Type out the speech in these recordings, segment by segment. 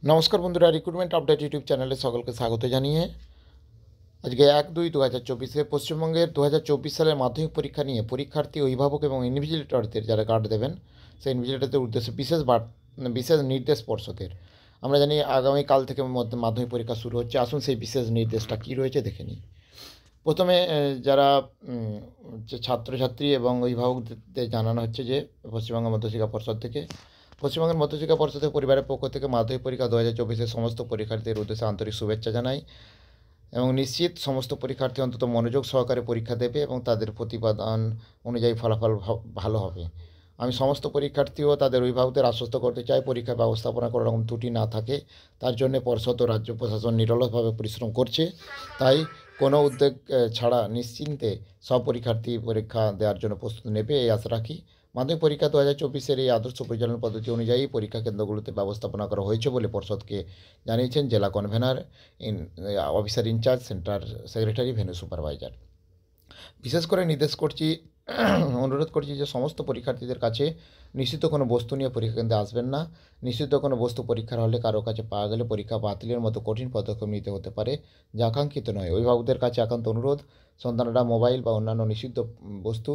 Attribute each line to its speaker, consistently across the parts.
Speaker 1: নমস্কার বন্ধুরা, recruitment update YouTube চ্যানেলে সকলকে স্বাগত জানিয়ে আজকে 1-2-2024 পশ্চিমবঙ্গের 2024 সালের মাধ্যমিক পরীক্ষা নিয়ে পরীক্ষার্থী, অভিভাবক এবং ইনভিজিলেটরদের যারা গার্ড দেবেন সেই ইনভিজিলেটরদের উদ্দেশ্যে বিশেষ নির্দেশ পর্ষদের। আমরা জানি আগামীকাল থেকে মাধ্যমিক পরীক্ষা শুরু হচ্ছে। আসুন সেই বিশেষ নির্দেশটা কী রয়েছে দেখে নিই। প্রথমে যারা যে ছাত্রছাত্রী এবং অভিভাবকদের জানানো হচ্ছে যে পশ্চিমবঙ্গ মধ্যশিক্ষা পর্ষদ থেকে, পশ্চিমবঙ্গের মধ্যশিক্ষা পর্ষদের পরিবারের পক্ষ থেকে মাধ্যমিক পরীক্ষা 2024-এর সমস্ত পরীক্ষার্থীদের উদ্দেশ্যে আন্তরিক শুভেচ্ছা জানাই এবং নিশ্চিত সমস্ত পরীক্ষার্থী অন্তত মনোযোগ সহকারে পরীক্ষা দেবে এবং তাদের প্রতিপাদন অনুযায়ী ফলাফল ভালো হবে। আমি সমস্ত পরীক্ষার্থী ও তাদের অভিভাবকদের আশ্বস্ত করতে চাই, পরীক্ষা ব্যবস্থাপনা কোনো রকম ত্রুটি না থাকে তার জন্য পর্ষদ ও রাজ্য প্রশাসন নিরলসভাবে পরিশ্রম করছে। তাই কোনো উদ্বেগ ছাড়া নিশ্চিন্তে সব পরীক্ষার্থী পরীক্ষা দেওয়ার জন্য প্রস্তুতি নেবে এই আশা রাখি। মাধ্যমিক পরীক্ষা 2024-এর এই আদর্শ পরিচালনা পদ্ধতি অনুযায়ী পরীক্ষা কেন্দ্রগুলোতে ব্যবস্থাপনা করা হয়েছে বলে পর্ষদকে জানিয়েছেন জেলা convenor officer in charge centre secretary venue supervisor. বিশেষ করে অনুরোধ করছি যে সমস্ত পরীক্ষার্থীদের কাছে নিষিদ্ধ কোনো বস্তু নিয়ে পরীক্ষা কেন্দ্রে আসবেন না। নিষিদ্ধ কোনো বস্তু পরীক্ষার হলে কারো কাছে পাওয়া গেলে পরীক্ষা বাতিলের মতো কঠিন পদক্ষেপ নিতে হতে পারে, যা আকাঙ্ক্ষিত নয়। অভিভাবকদের কাছে একান্ত অনুরোধ, সন্তানরা মোবাইল বা অন্যান্য নিষিদ্ধ বস্তু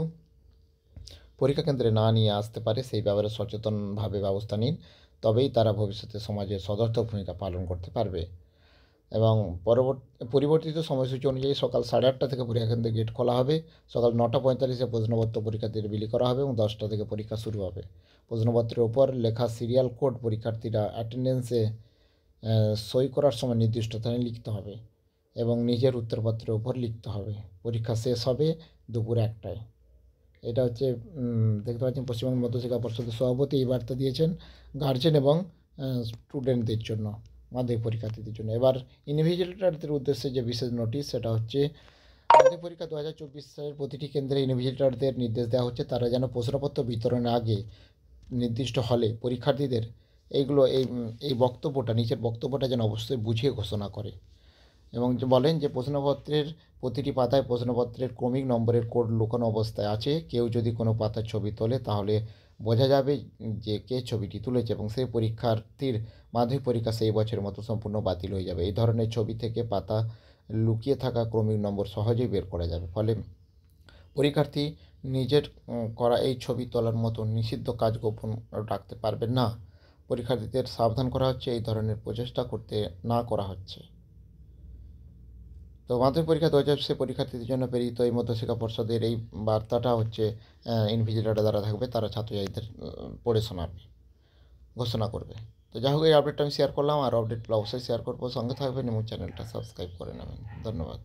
Speaker 1: পরীক্ষা কেন্দ্রে না নিয়ে আসতে পারে সেই ব্যাপারে সচেতনভাবে ব্যবস্থা নিন, তবেই তারা ভবিষ্যতে সমাজে সদর্থক ভূমিকা পালন করতে পারবে। এবং পরিবর্তিত সময়সূচি অনুযায়ী সকাল 8:30 থেকে পরীক্ষা কেন্দ্রে গেট খোলা হবে। সকাল 9:45-এ প্রশ্নপত্র পরীক্ষার্থীদের বিলি করা হবে এবং 10টা থেকে পরীক্ষা শুরু হবে। প্রশ্নপত্রের ওপর লেখা সিরিয়াল কোড পরীক্ষার্থীরা অ্যাটেন্ডেন্সে সই করার সময় নির্দিষ্ট স্থানে লিখতে হবে এবং নিজের উত্তরপত্রের ওপর লিখতে হবে। পরীক্ষা শেষ হবে দুপুর 1টায়। এটা হচ্ছে দেখতে পাচ্ছেন পশ্চিমবঙ্গ মধ্যশিক্ষা পর্ষদের সভাপতি এই বার্তা দিয়েছেন গার্জেন এবং স্টুডেন্টদের জন্য, মাধ্যমিক পরীক্ষার্থীদের জন্য। এবার ইনভিজিলেটরদের উদ্দেশ্যে যে বিশেষ নোটিশ, সেটা হচ্ছে মাধ্যমিক পরীক্ষা 2024 সালের প্রতিটি কেন্দ্রে ইনভিজিলেটরদের নির্দেশ দেওয়া হচ্ছে তারা যেন প্রশ্নপত্র বিতরণের আগে নির্দিষ্ট হলে পরীক্ষার্থীদের এই বক্তব্যটা, নিচের বক্তব্যটা যেন অবশ্যই বুঝিয়ে ঘোষণা করে এবং বলেন যে প্রশ্নপত্রের প্রতিটি পাতায় প্রশ্নপত্রের ক্রমিক নম্বরের কোড লুকানো অবস্থায় আছে। কেউ যদি কোনো পাতার ছবি তোলে তাহলে বোঝা যাবে যে কে ছবিটি তুলেছে এবং সেই পরীক্ষার্থীর মাধ্যমিক পরীক্ষা সেই বছরের মতো সম্পূর্ণ বাতিল হয়ে যাবে। এই ধরনের ছবি থেকে পাতা লুকিয়ে থাকা ক্রমিক নম্বর সহজেই বের করা যাবে। ফলে পরীক্ষার্থী নিজের করা এই ছবি তোলার মতো নিষিদ্ধ কাজ গোপন রাখতে পারবেন না। পরীক্ষার্থীদের সাবধান করা হচ্ছে এই ধরনের প্রচেষ্টা করতে না করা হচ্ছে। তো মাধ্যমিক পরীক্ষা 2024 পরীক্ষার্থীদের জন্য প্রেরিত এই মধ্যশিক্ষা পর্ষদের এই বার্তাটা হচ্ছে ইনভিজিলেটর দ্বারা থাকবে, তারা ছাত্রছাত্রীদের পড়ে শোনাবে, ঘোষণা করবে। তো যাই হোক, এই আপডেটটা আমি শেয়ার করলাম, আর আপডেটগুলো অবশ্যই শেয়ার করবো। সঙ্গে থাকবেন এবং চ্যানেলটা সাবস্ক্রাইব করে নেবেন। ধন্যবাদ।